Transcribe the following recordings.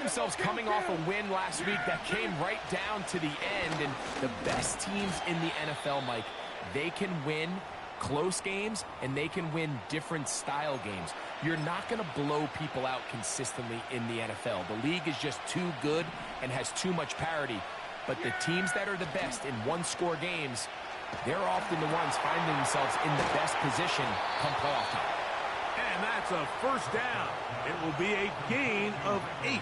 themselves coming off a win last week that came right down to the end, and the best teams in the NFL, Mike, they can win close games, and they can win different style games. You're not going to blow people out consistently in the NFL. The league is just too good and has too much parity. But the teams that are the best in one-score games, they're often the ones finding themselves in the best position come playoff time. And that's a first down. It will be a gain of 8.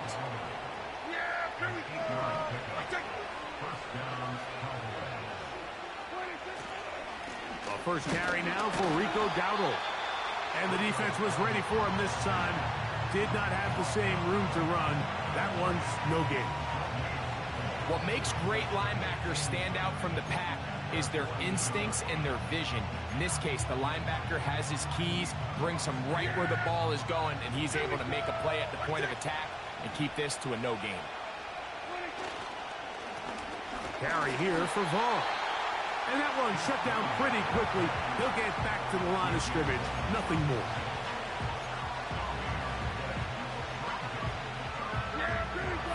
A first carry now for Rico Dowdle. And the defense was ready for him this time. Did not have the same room to run. That one's no gain. What makes great linebackers stand out from the pack is their instincts and their vision. In this case, the linebacker has his keys, brings him right where the ball is going, and he's able to make a play at the point of attack and keep this to a no gain. Carry here for Vaughn. And that one shut down pretty quickly. He'll get back to the line of scrimmage. Nothing more.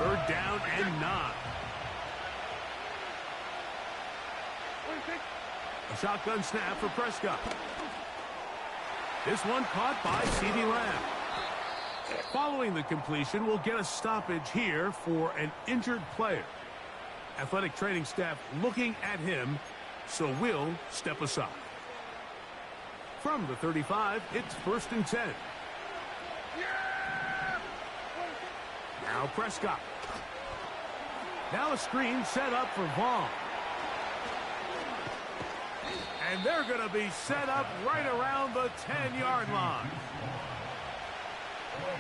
Third down and 9. A shotgun snap for Prescott. This one caught by CeeDee Lamb. Following the completion, we'll get a stoppage here for an injured player. Athletic training staff looking at him, so we'll step aside. From the 35, it's 1st and 10. Now Prescott. Now a screen set up for Vaughn. And they're going to be set up right around the 10-yard line.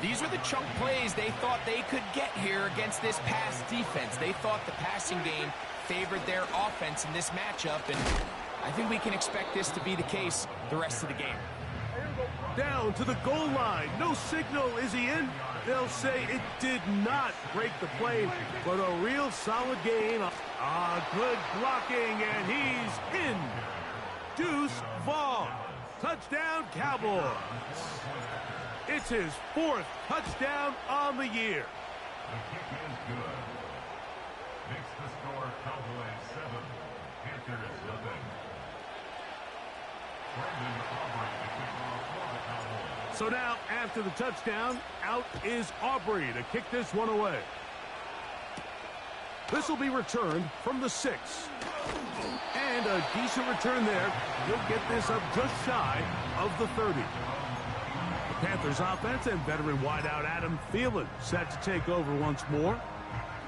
These are the chunk plays they thought they could get here against this pass defense. They thought the passing game favored their offense in this matchup, and I think we can expect this to be the case the rest of the game. Down to the goal line. No signal. Is he in? They'll say it did not break the play, but a real solid gain. Good blocking, and he's in. Deuce Vaughn. Touchdown, Cowboys. It's his 4th touchdown on the year. The kick is good. Makes the score Cowboys 7, Panthers 0. Brandon Aubrey to kick off for the Cowboys. So now, after the touchdown, out is Aubrey to kick this one away. This will be returned from the 6. And a decent return there. He'll get this up just shy of the 30. The Panthers offense and veteran wideout Adam Thielen set to take over once more.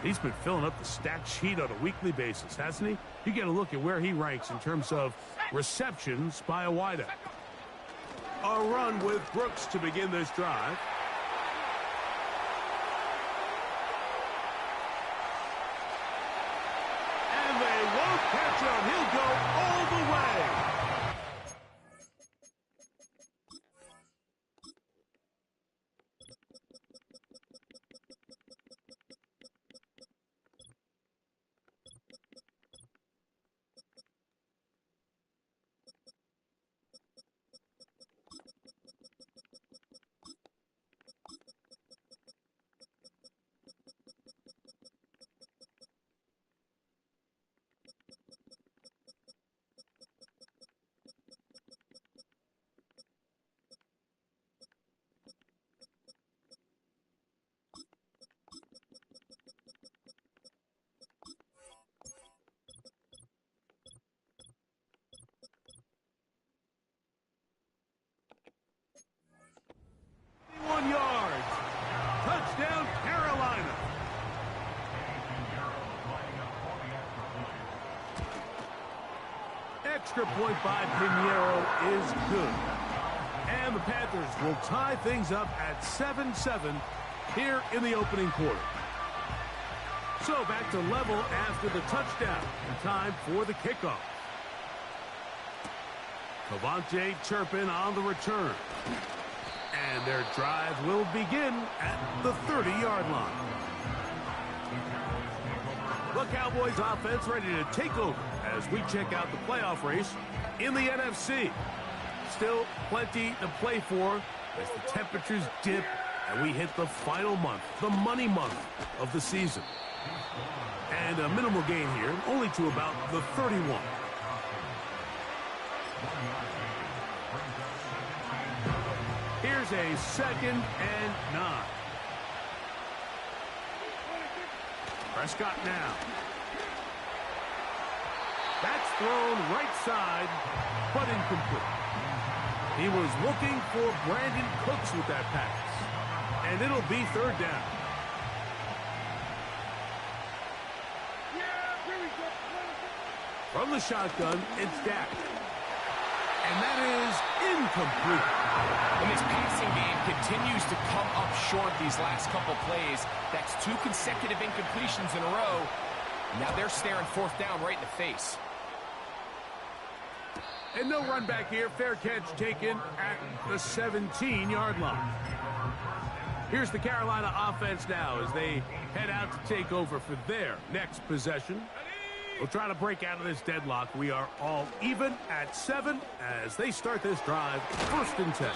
He's been filling up the stat sheet on a weekly basis, hasn't he? You get a look at where he ranks in terms of receptions by a wideout. A run with Brooks to begin this drive. And they won't catch him. He'll go all the way. Touchdown, Carolina. Extra point by Pinheiro is good. And the Panthers will tie things up at 7-7 here in the opening quarter. So back to level after the touchdown. And time for the kickoff. Cavante Turpin on the return. And their drive will begin at the 30-yard line. The Cowboys offense ready to take over as we check out the playoff race in the NFC. Still plenty to play for as the temperatures dip And we hit the final month, the money month of the season. And a minimal gain here, only to about the 31. Here's a 2nd and 9. Prescott now. That's thrown right side, but incomplete. He was looking for Brandon Cooks with that pass. And it'll be 3rd down. From the shotgun, it's Dak. And that is incomplete. And this passing game continues to come up short these last couple plays. That's 2 consecutive incompletions in a row. Now they're staring 4th down right in the face. And no run back here. Fair catch taken at the 17-yard line. Here's the Carolina offense now as they head out to take over for their next possession. We'll try to break out of this deadlock. We are all even at 7 as they start this drive. 1st and 10.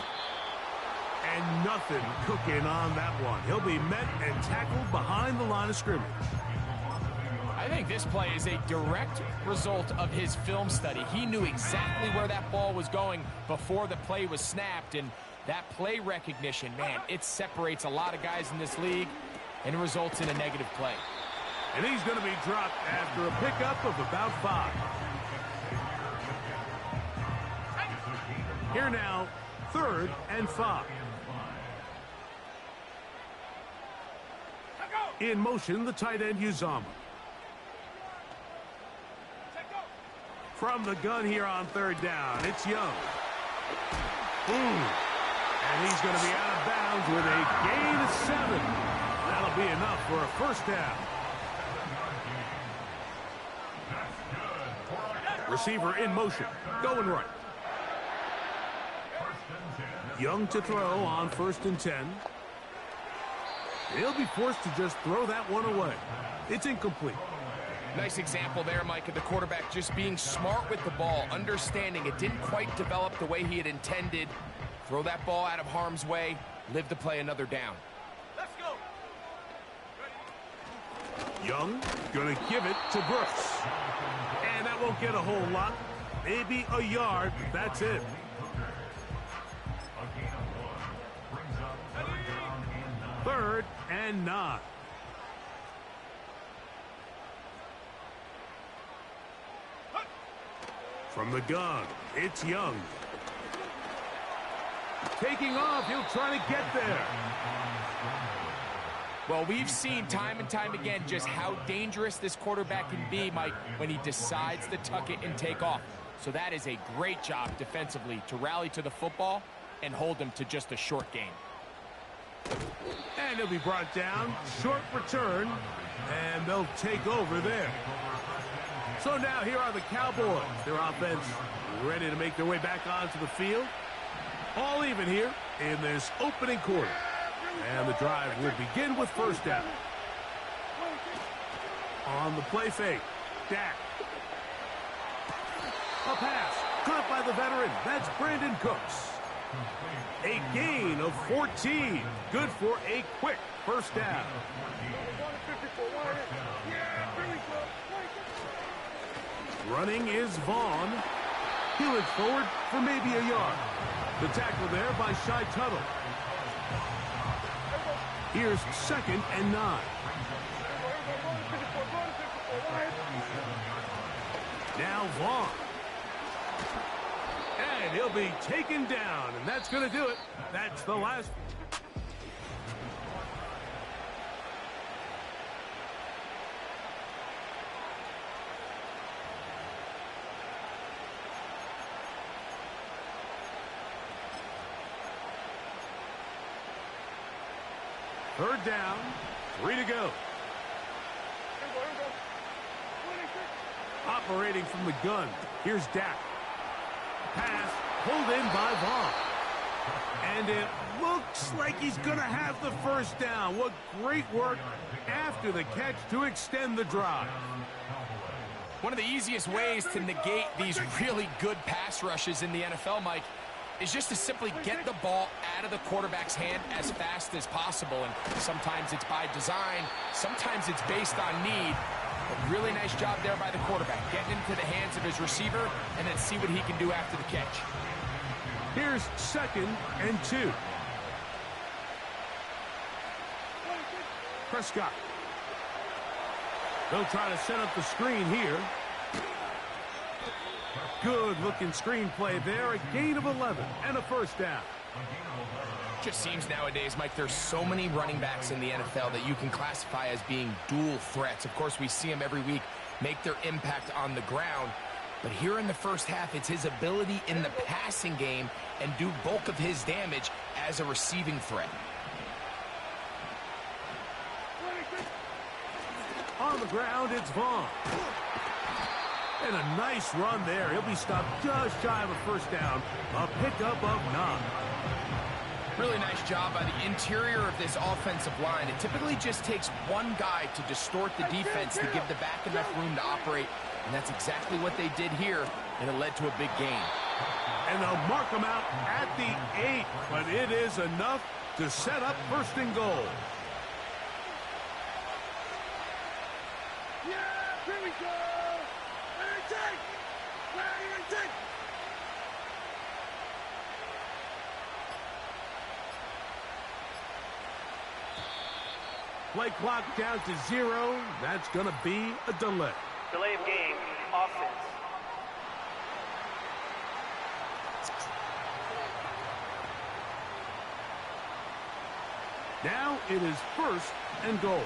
And nothing cooking on that one. He'll be met and tackled behind the line of scrimmage. I think this play is a direct result of his film study. He knew exactly where that ball was going before the play was snapped, and that play recognition, man, it separates a lot of guys in this league, and it results in a negative play. And he's going to be dropped after a pickup of about 5. Here now, 3rd and 5. In motion, the tight end, Uzomah. From the gun here on 3rd down, it's Young. And he's going to be out of bounds with a gain of 7. That'll be enough for a 1st down. Receiver in motion, going right. Young to throw on 1st and 10. He'll be forced to just throw that one away. It's incomplete. Nice example there, Mike, of the quarterback just being smart with the ball, understanding it didn't quite develop the way he had intended. Throw that ball out of harm's way, live to play another down. Let's go. Young going to give it to Brooks. And that won't get a whole lot. Maybe a yard. That's it. Third and 9. From the gun, it's Young. Taking off, he'll try to get there. Well, we've seen time and time again just how dangerous this quarterback can be, Mike, when he decides to tuck it and take off. So that is a great job defensively to rally to the football and hold him to just a short gain. And he'll be brought down. Short return. And they'll take over there. So now here are the Cowboys. Their offense ready to make their way back onto the field. All even here in this opening quarter. And the drive will begin with 1st down. On the play fake, Dak. A pass caught by the veteran. That's Brandon Cooks. A gain of 14. Good for a quick 1st down. Running is Vaughn. He looks forward for maybe a yard. The tackle there by Shai Tuttle. Here's 2nd and 9. Now Vaughn. And he'll be taken down, and that's going to do it. That's the last. Third down, 3 to go. Operating from the gun, here's Dak. Pass pulled in by Vaughn. And it looks like he's going to have the 1st down. What great work after the catch to extend the drive. One of the easiest ways to negate these really good pass rushes in the NFL, Mike, is just to simply get the ball out of the quarterback's hand as fast as possible. And sometimes it's by design, sometimes it's based on need. A really nice job there by the quarterback, getting into the hands of his receiver and then see what he can do after the catch. Here's 2nd and 2. Prescott. They'll try to set up the screen here. Good-looking screen play there. A gain of 11 and a first down. Just seems nowadays, Mike, there's so many running backs in the NFL that you can classify as being dual threats. Of course, we see them every week make their impact on the ground. But here in the first half, it's his ability in the passing game and do bulk of his damage as a receiving threat. On the ground, it's Vaughn. And a nice run there. He'll be stopped just shy of a first down. A pickup of 9. Really nice job by the interior of this offensive line. It typically just takes one guy to distort the defense to give the back enough room to operate. And that's exactly what they did here, and it led to a big gain. And they'll mark him out at the 8, but it is enough to set up 1st and goal. Here we go! Play clock down to 0. That's going to be a delay. Delay of game, offense. Now it is 1st and goal.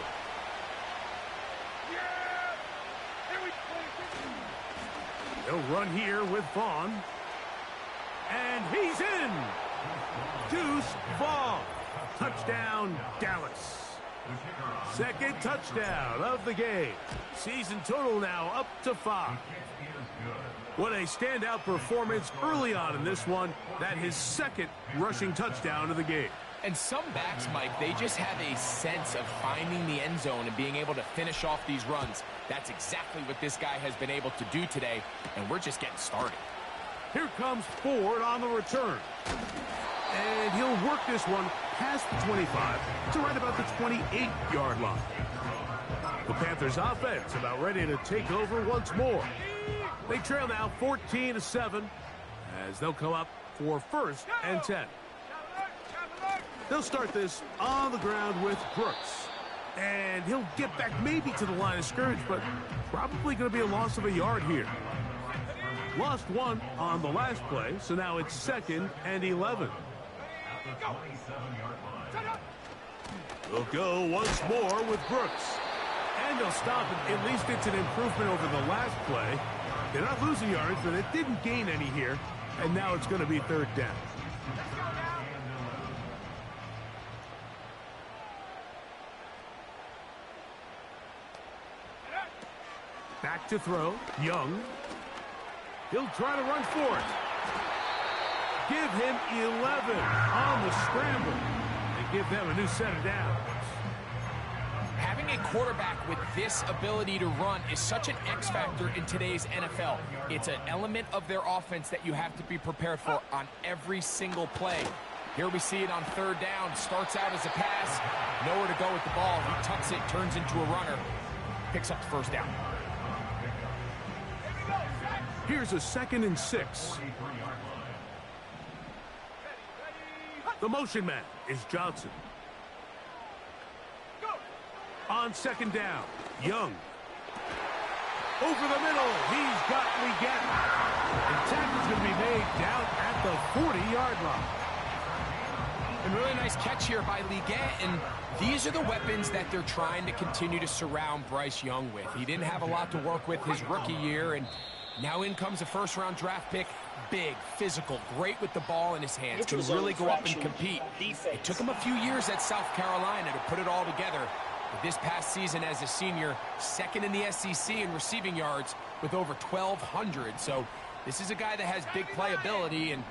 They'll run here with Vaughn. And he's in! Deuce Vaughn. Touchdown, Dallas. 2nd touchdown of the game. Season total now up to 5. What a standout performance early on in this one. That his 2nd rushing touchdown of the game. And some backs, Mike, they just have a sense of finding the end zone and being able to finish off these runs. That's exactly what this guy has been able to do today, and we're just getting started. Here comes Ford on the return. And he'll work this one past the 25 to right about the 28-yard line. The Panthers offense about ready to take over once more. They trail now 14-7 as they'll come up for 1st and 10. They'll start this on the ground with Brooks. And he'll get back maybe to the line of scrimmage, but probably going to be a loss of a yard here. Lost 1 on the last play, so now it's 2nd and 11. They'll go once more with Brooks. And they'll stop it. At least it's an improvement over the last play. They're not losing yards, but it didn't gain any here. And now it's going to be 3rd down. Back to throw. Young. He'll try to run for it. Give him 11 on the scramble. And give them a new set of downs. Having a quarterback with this ability to run is such an X factor in today's NFL. It's an element of their offense that you have to be prepared for on every single play. Here we see it on 3rd down. Starts out as a pass. Nowhere to go with the ball. He tucks it, turns into a runner. Picks up the 1st down. Here's a 2nd and 6. The motion man is Johnson. On 2nd down, Young. Over the middle, he's got Leggett. And tackle's going to be made down at the 40-yard line. And really nice catch here by Leggett, and these are the weapons that they're trying to continue to surround Bryce Young with. He didn't have a lot to work with his rookie year, and now in comes a 1st-round draft pick. Big, physical, great with the ball in his hands. Can really go up and compete. It took him a few years at South Carolina to put it all together. But this past season as a senior, 2nd in the SEC in receiving yards with over 1,200. So this is a guy that has big playability, and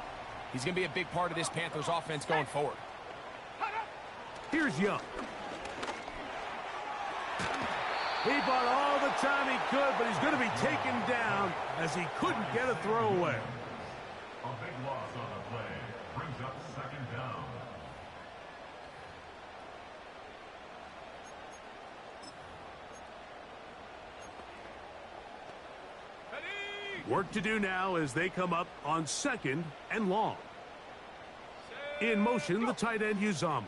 he's going to be a big part of this Panthers offense going forward. Here's Young. He bought all the time he could, but he's going to be taken down as he couldn't get a throw away. A big loss on the play. Brings up second down. Work to do now as they come up on second and long. In motion, the tight end, Uzomah.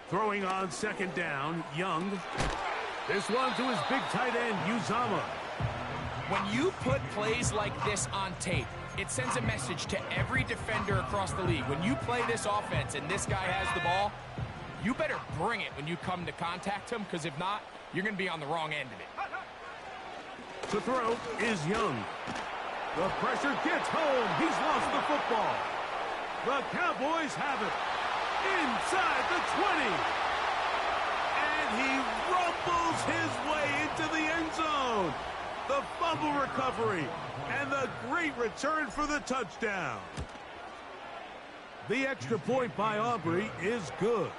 Throwing on second down, Young. This one to his big tight end, Uzomah. When you put plays like this on tape, it sends a message to every defender across the league. When you play this offense and this guy has the ball, you better bring it when you come to contact him, because if not, you're going to be on the wrong end of it. To throw is Young. The pressure gets home. He's lost the football. The Cowboys have it inside the 20. And he rumbles his way into the end zone. The fumble recovery and the great return for the touchdown. The extra point by Aubrey is good.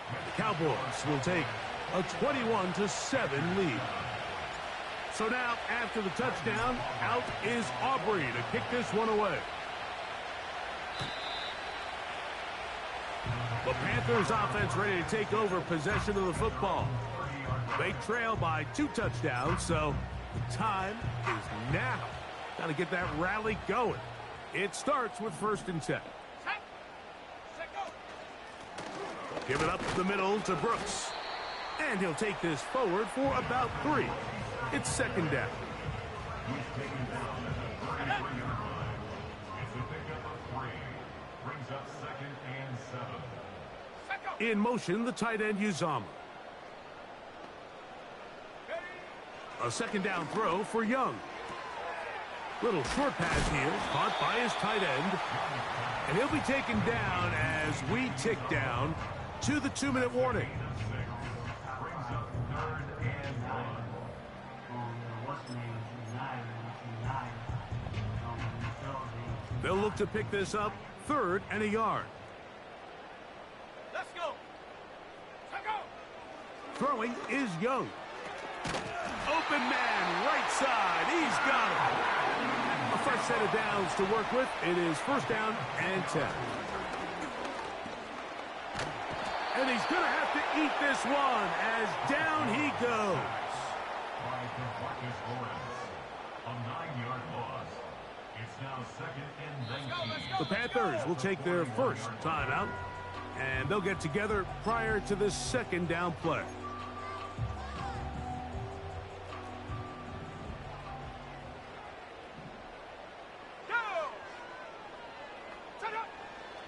The Cowboys will take a 21-7 lead. So now, after the touchdown, out is Aubrey to kick this one away. The Panthers offense ready to take over possession of the football. They trail by 2 touchdowns, so the time is now. Got to get that rally going. It starts with 1st and 10. Give it up the middle to Brooks. And he'll take this forward for about 3. It's second down. He's taken down at the 33-yard line. It's a pickup of 3. Brings up second and 7. In motion, the tight end, Uzomah. A second down throw for Young. Little short pass here, caught by his tight end. And he'll be taken down as we tick down to the 2-minute warning. Brings up 3rd and 1. They'll look to pick this up 3rd and a yard. Let's go. Let's go. Throwing is Young. Open man, right side. He's got it. A fresh set of downs to work with. It is 1st down and 10. And he's going to have to eat this one as down he goes. A 9-yard loss. It's now second and 19. The Panthers will take their first timeout, and they'll get together prior to this second down play.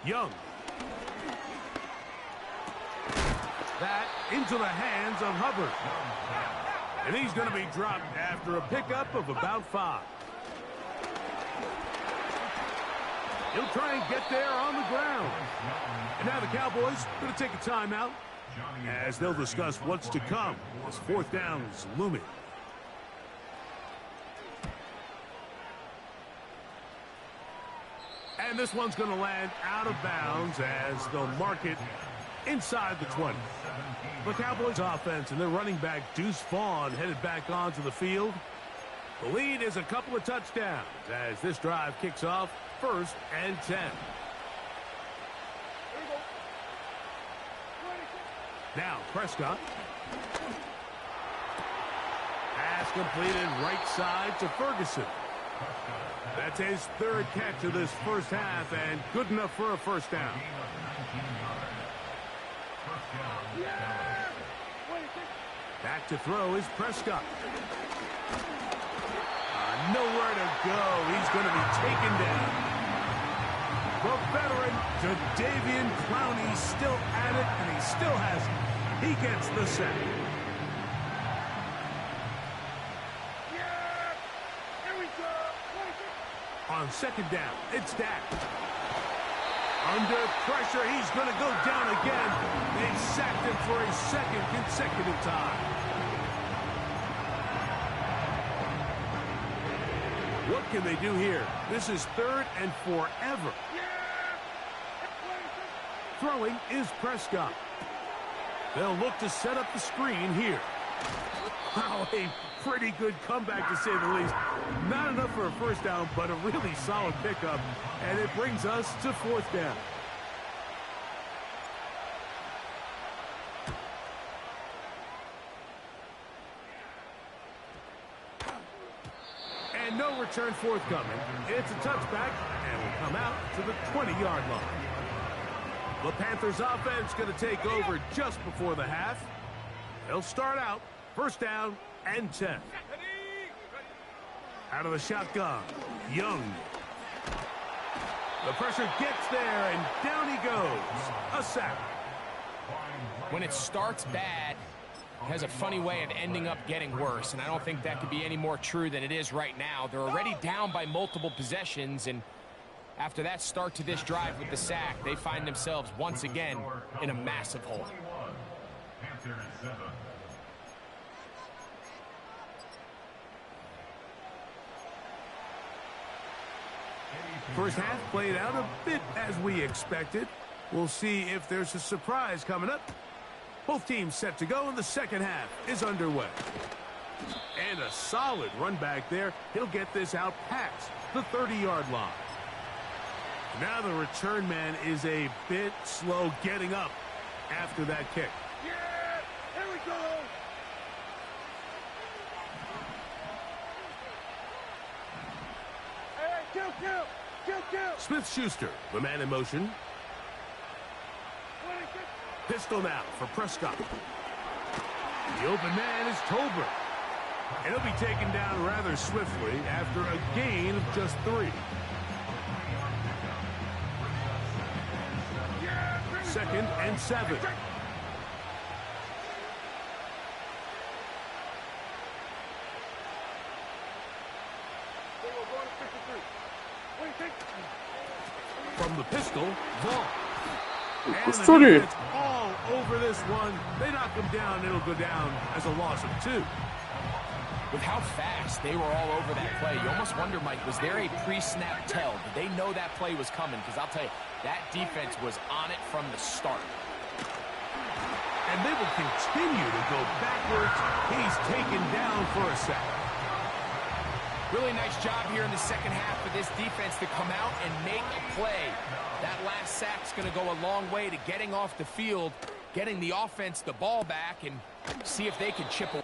Young. That into the hands of Hubbard. And he's going to be dropped after a pickup of about 5. He'll try and get there on the ground. And now the Cowboys going to take a timeout as they'll discuss what's to come as 4th down is looming. And this one's going to land out of bounds as they'll mark it inside the 20. The Cowboys offense and their running back Deuce Vaughn headed back onto the field. The lead is a couple of touchdowns as this drive kicks off 1st and 10. Now Prescott. Pass completed right side to Ferguson. That's his 3rd catch of this first half and good enough for a 1st down. Back to throw is Prescott. Nowhere to go. He's going to be taken down. The veteran, Jadeveon Clowney, still at it, and he still has it. He gets the sack. On second down, it's Dak. Under pressure, he's going to go down again. They sacked him for a 2nd consecutive time. What can they do here? This is 3rd and forever. Throwing is Prescott. They'll look to set up the screen here. Wow, a pretty good comeback to say the least. Not enough for a first down, but a really solid pickup. And it brings us to 4th down. And no return forthcoming. It's a touchback, and will come out to the 20-yard line. The Panthers offense going to take over just before the half. They'll start out 1st down and 10. Out of the shotgun, Young. The pressure gets there, and down he goes. A sack. When it starts bad, it has a funny way of ending up getting worse, and I don't think that could be any more true than it is right now. They're already down by multiple possessions, and after that start to this drive with the sack, they find themselves once again in a massive hole. First half played out a bit as we expected. We'll see if there's a surprise coming up. Both teams set to go, and the second half is underway. And a solid run back there. He'll get this out past the 30-yard line. Now the return man is a bit slow getting up after that kick. Yeah, here we go. Hey, kill. Smith-Schuster, the man in motion. Pistol now for Prescott. The open man is Tolbert. And he'll be taken down rather swiftly after a gain of just 3. 2nd and 7. From the pistol, Vaughn. And the defense all over this one. They knock him down. It'll go down as a loss of 2. With how fast they were all over that play, you almost wonder, Mike, was there a pre-snap tell? Did they know that play was coming? Because I'll tell you, that defense was on it from the start. And they will continue to go backwards. He's taken down for a sack. Really nice job here in the second half for this defense to come out and make a play. That last sack's going to go a long way to getting off the field, getting the offense the ball back, and see if they can chip away.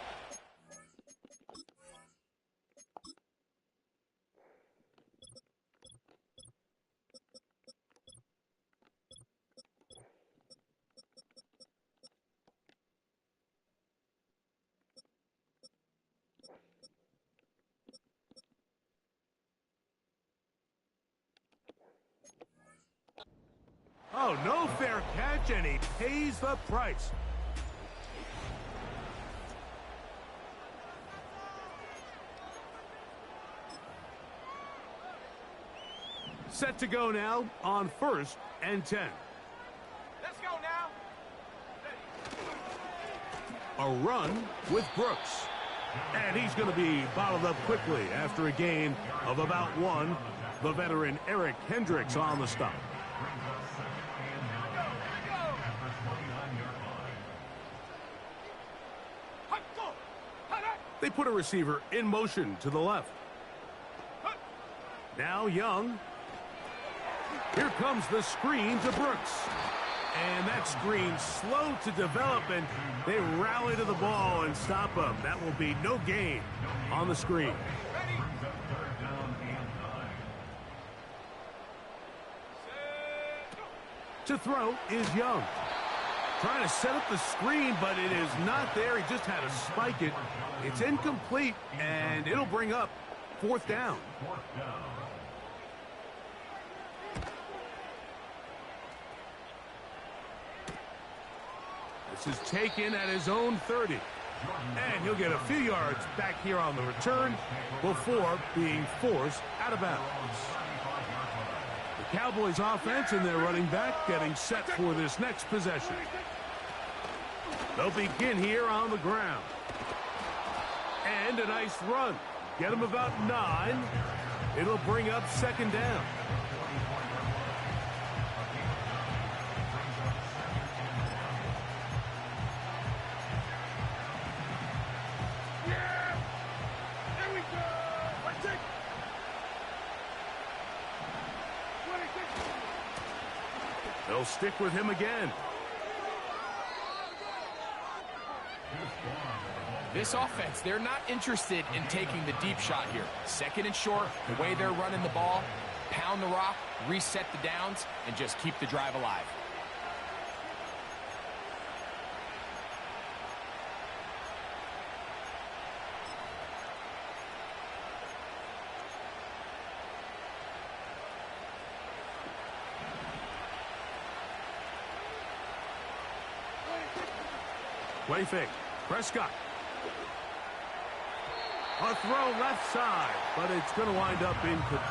Oh, no fair catch, and he pays the price. Set to go now on 1st and 10. Let's go now. A run with Brooks. And he's going to be bottled up quickly after a gain of about 1. The veteran Eric Hendricks on the stop. They put a receiver in motion to the left. Now Young. Here comes the screen to Brooks. And that screen slow to develop, and they rally to the ball and stop him. That will be no gain on the screen. To throw is Young. Trying to set up the screen, but it is not there. He just had to spike it. It's incomplete, and it'll bring up 4th down. This is taken at his own 30. And he'll get a few yards back here on the return before being forced out of bounds. The Cowboys offense and their running back getting set for this next possession. They'll begin here on the ground. And a nice run. Get them about 9. It'll bring up 2nd down. stick with him again. This offense, they're not interested in taking the deep shot here. Second and short, the way they're running the ball, pound the rock, reset the downs, and just keep the drive alive. Play fake. Prescott. A throw left side, but it's going to wind up incomplete.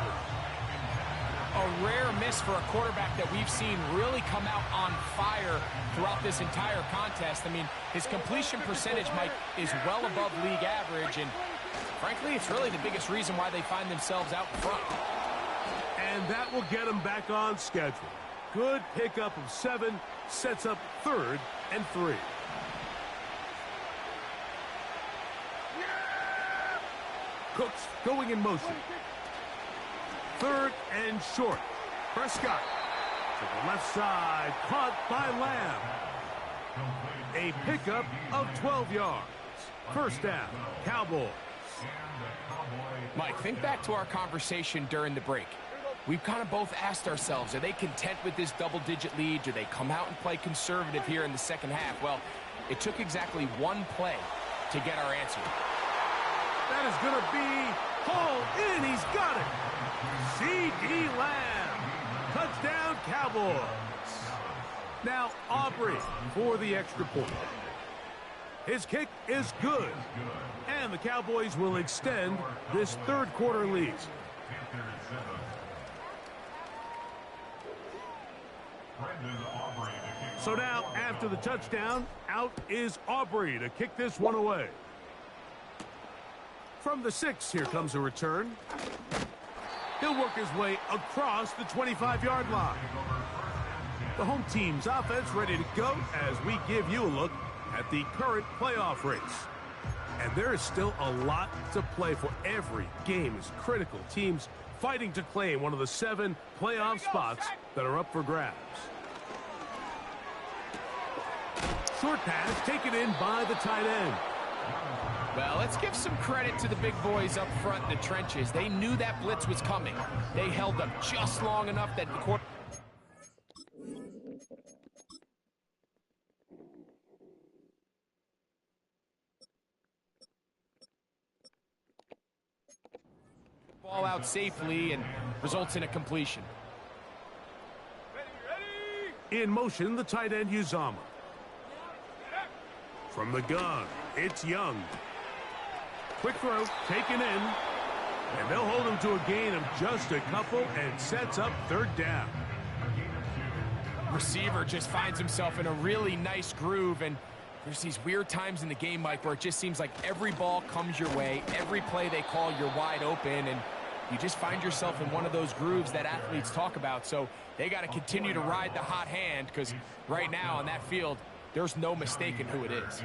A rare miss for a quarterback that we've seen really come out on fire throughout this entire contest. I mean, his completion percentage, Mike, is well above league average, and frankly, it's really the biggest reason why they find themselves out in front. And that will get them back on schedule. Good pickup of 7, sets up 3rd and 3. Cooks going in motion. 3rd and short. Prescott to the left side, caught by Lamb. A pickup of 12 yards. First down, Cowboys. Mike, think back to our conversation during the break. We've kind of both asked ourselves, are they content with this double-digit lead? Do they come out and play conservative here in the second half? Well, it took exactly one play to get our answer. That is going to be hauled in. He's got it. C.D. Lamb. Touchdown, Cowboys. Now Aubrey for the extra point. His kick is good. And the Cowboys will extend this 3rd quarter lead. So now, after the touchdown, out is Aubrey to kick this one away. From the 6, here comes a return. He'll work his way across the 25-yard line. The home team's offense ready to go as we give you a look at the current playoff race. And there is still a lot to play for. Every game is critical. Teams fighting to claim one of the 7 playoff spots that are up for grabs. Short pass taken in by the tight end. Well, let's give some credit to the big boys up front in the trenches. They knew that blitz was coming. They held up just long enough that the quarter... ball out safely and results in a completion. In motion, the tight end Uzomah. From the gun, it's Young. Quick throw, taken in. And they'll hold him to a gain of just a couple and sets up 3rd down. Receiver just finds himself in a really nice groove, and there's these weird times in the game, Mike, where it just seems like every ball comes your way, every play they call, you're wide open, and you just find yourself in one of those grooves that athletes talk about. So they got to continue to ride the hot hand, because right now on that field, there's no mistaking who it is.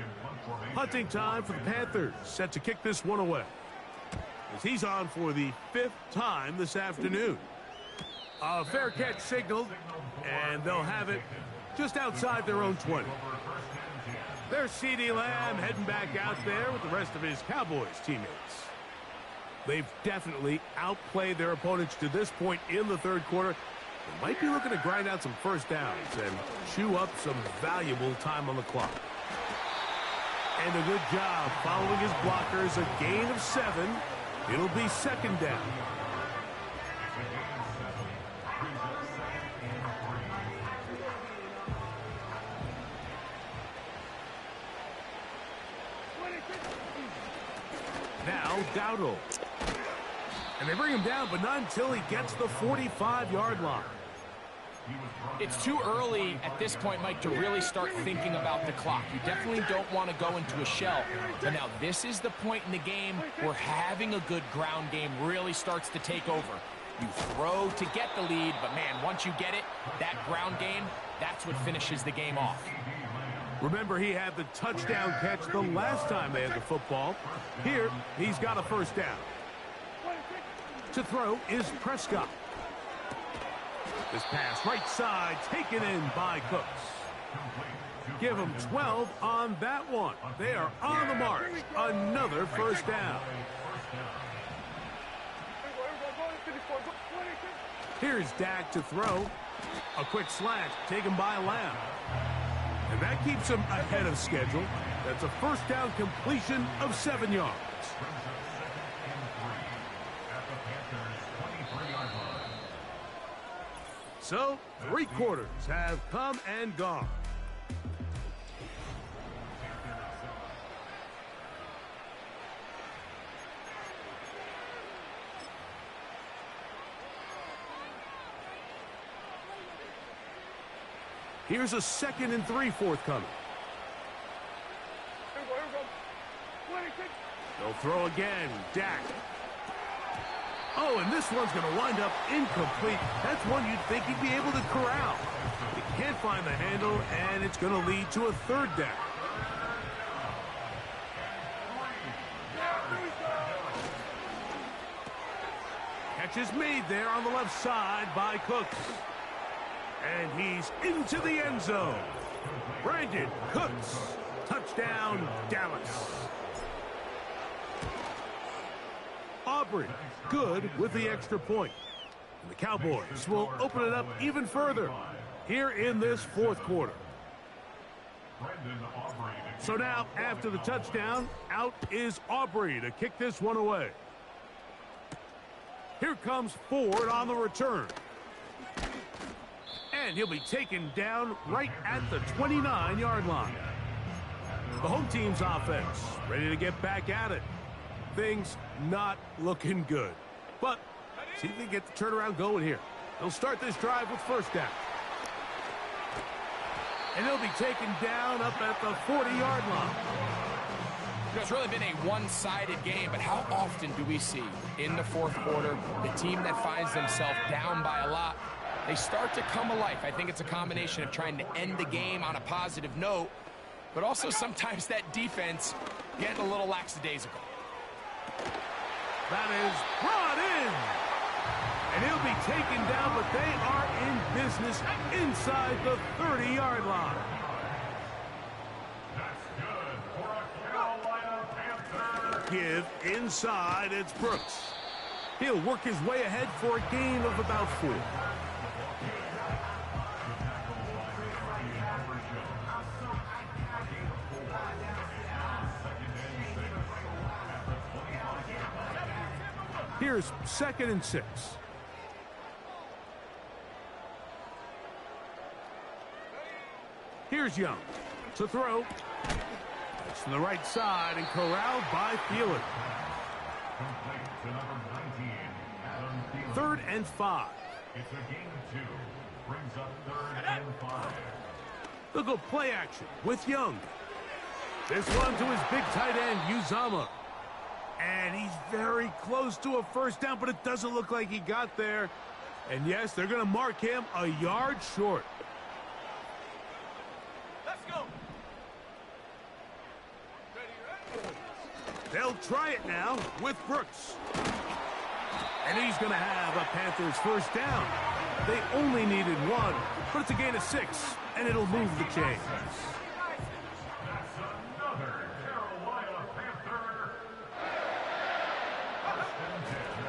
Hunting time for the Panthers, set to kick this one away. As he's on for the 5th time this afternoon. A fair catch signaled, and they'll have it just outside their own 20. There's C.D. Lamb heading back out there with the rest of his Cowboys teammates. They've definitely outplayed their opponents to this point in the 3rd quarter. They might be looking to grind out some first downs and chew up some valuable time on the clock. And a good job following his blockers, a gain of 7. It'll be 2nd down. Now Dowdle. And they bring him down, but not until he gets the 45-yard line. It's too early at this point, Mike, to really start thinking about the clock. You definitely don't want to go into a shell. But now this is the point in the game where having a good ground game really starts to take over. You throw to get the lead, but man, once you get it, that ground game, that's what finishes the game off. Remember, he had the touchdown catch the last time they had the football. Here, he's got a first down. To throw is Prescott. This pass right side taken in by Cooks. Give them 12 on that one. They are on the march. Another first down. Here's Dak to throw. A quick slant taken by Lamb. And that keeps him ahead of schedule. That's a first down completion of 7 yards. So, 3 quarters have come and gone. Here's a 2nd and 3 forthcoming. They'll throw again. Dak. Oh, and this one's going to wind up incomplete. That's one you'd think he'd be able to corral. He can't find the handle, and it's going to lead to a 3rd down. Catch is made there on the left side by Cooks. And he's into the end zone. Brandon Cooks. Touchdown, Dallas. Aubrey, good with the extra point. And the Cowboys will open it up even further here in this 4th quarter. So now, after the touchdown, out is Aubrey to kick this one away. Here comes Ford on the return. And he'll be taken down right at the 29-yard line. The home team's offense ready to get back at it. Things not looking good. But see if they get the turnaround going here. They'll start this drive with first down. And he'll be taken down up at the 40-yard line. It's really been a one-sided game, but how often do we see in the 4th quarter the team that finds themselves down by a lot, they start to come alive? I think it's a combination of trying to end the game on a positive note, but also sometimes that defense getting a little lackadaisical. That is brought in. And he'll be taken down, but they are in business inside the 30-yard line. That's good for a Carolina Panther. Give inside, it's Brooks. He'll work his way ahead for a gain of about 4. Here's 2nd and 6. Here's Young to throw. It's to the right side and corralled by Thielen. 3rd and 5. It's a gain of 2. Brings up 3rd and 5. They'll go play action with Young. This one to his big tight end, Uzomah. And he's very close to a first down, but it doesn't look like he got there. And yes, they're going to mark him a yard short. Let's go. They'll try it now with Brooks. And he's going to have a Panthers first down. They only needed 1, but it's a gain of 6, and it'll move the chains. That's another Carolina Panther.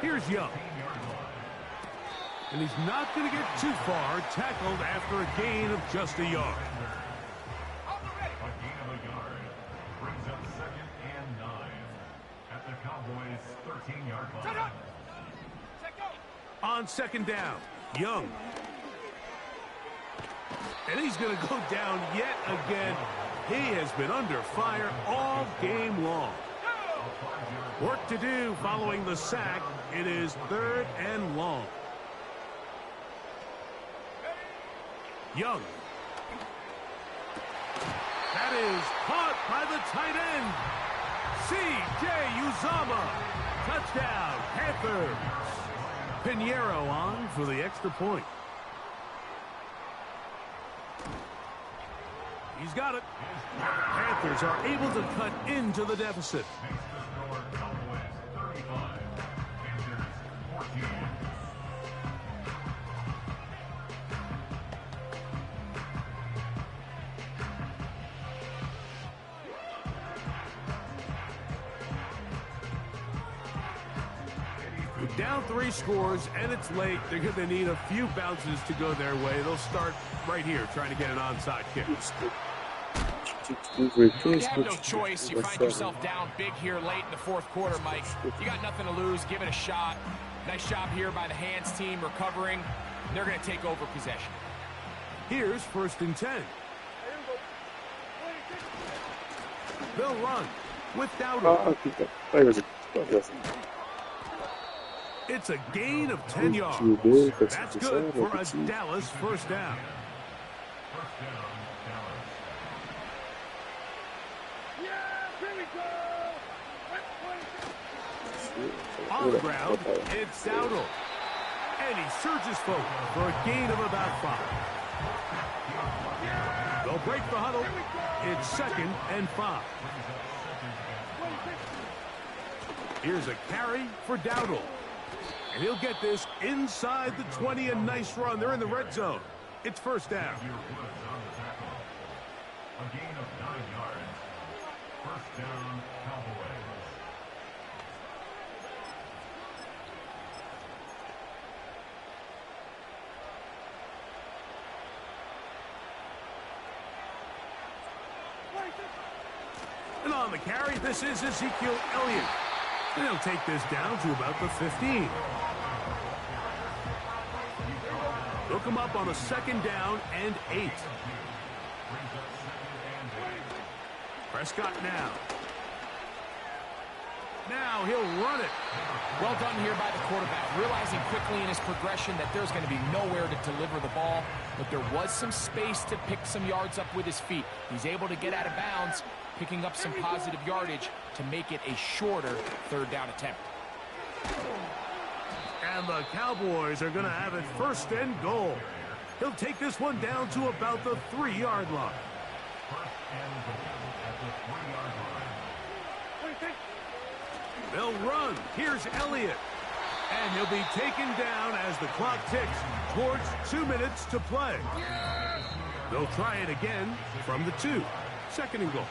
Here's Young. And he's not going to get too far, tackled after a gain of just a yard. A gain of a yard. Brings up 2nd and 9. At the Cowboys' 13-yard line. On 2nd down, Young. And he's going to go down yet again. He has been under fire all game long. Work to do following the sack. It is 3rd and long. Young. That is caught by the tight end. C.J. Uzomah. Touchdown, Panthers. Pinheiro on for the extra point. He's got it. Panthers are able to cut into the deficit. With down 3 scores and it's late, they're going to need a few bounces to go their way. They'll start right here trying to get an onside kick. You have no choice. You find yourself down big here late in the fourth quarter, Mike. You got nothing to lose. Give it a shot. Nice job here by the Hands team recovering. They're going to take over possession. Here's 1st and 10. They'll run with Dowdle. It's a gain of 10 yards. That's good for a Dallas 1st down. On the ground, it's Dowdle. And he surges forward for a gain of about 5. They'll break the huddle. It's 2nd and 5. Here's a carry for Dowdle. And he'll get this inside the 20. A nice run. They're in the red zone. It's 1st down. A gain of 9 yards. 1st down, Cowboys. And on the carry, this is Ezekiel Elliott. And he'll take this down to about the 15. They'll come up on a 2nd down and 8. Prescott now. Now he'll run it. Well done here by the quarterback, realizing quickly in his progression that there's going to be nowhere to deliver the ball, but there was some space to pick some yards up with his feet. He's able to get out of bounds, picking up some positive yardage to make it a shorter 3rd down attempt. And the Cowboys are going to have it 1st and goal. He'll take this one down to about the 3-yard line. 1st and goal at the 3-yard line. They'll run. Here's Elliott. And he'll be taken down as the clock ticks towards 2 minutes to play. They'll try it again from the 2. 2nd and goal.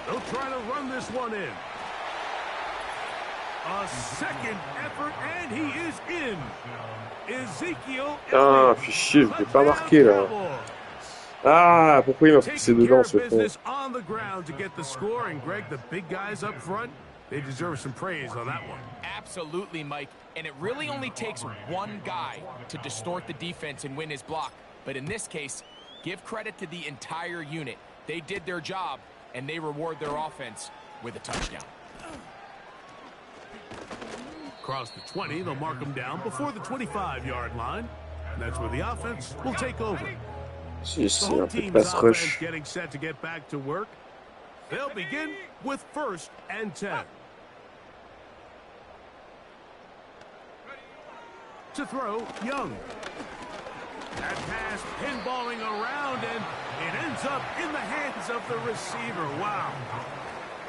They'll try to run this one in. A 2nd effort, and he is in. Ezekiel Ah, fichier, je ne peux pas marquer là. Ah, pourquoi il m'a poussé dedans ce con? On the ground to get the score, and Greg, the big guys up front, they deserve some praise on that one. Absolutely, Mike. And it really only takes one guy to distort the defense and win his block. But in this case, give credit to the entire unit. They did their job, and they reward their offense with a touchdown. Across the 20, they'll mark them down before the 25-yard line. And that's where the offense will take over. Si, The whole un peu de team's pass offense rush. getting set to get back to work. They'll begin with 1st and 10. To throw, Young. That pass pinballing around, and it ends up in the hands of the receiver. Wow.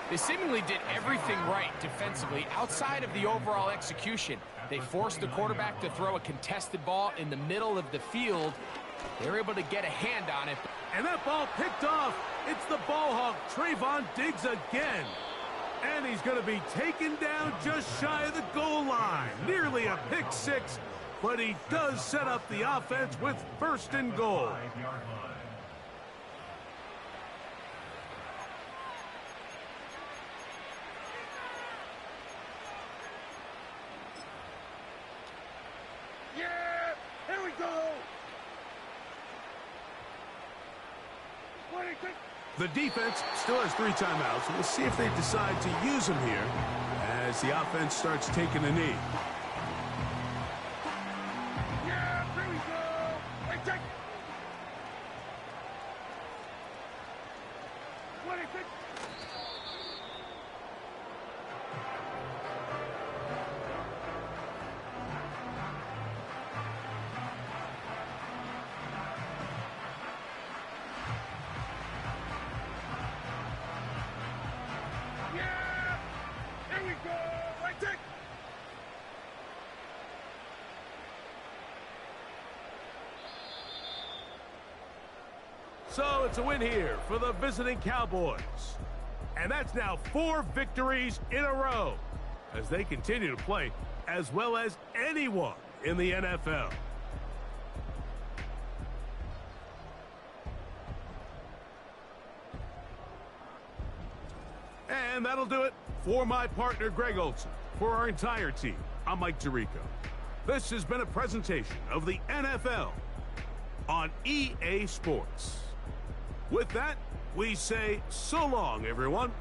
They seemingly did everything right defensively outside of the overall execution. They forced the quarterback to throw a contested ball in the middle of the field. They were able to get a hand on it. And that ball picked off. It's the ball hawk, Trayvon Diggs again. And he's going to be taken down just shy of the goal line. Nearly a pick 6, but he does set up the offense with 1st and goal. 5-yard line. Yeah! Here we go! The defense still has 3 timeouts. We'll see if they decide to use them here as the offense starts taking a knee. Yeah! Here we go! Hey, take! 26! So it's a win here for the visiting Cowboys. And that's now 4 victories in a row as they continue to play as well as anyone in the NFL. And that'll do it for my partner, Greg Olson. For our entire team, I'm Mike Tirico. This has been a presentation of the NFL on EA Sports. With that, we say so long, everyone.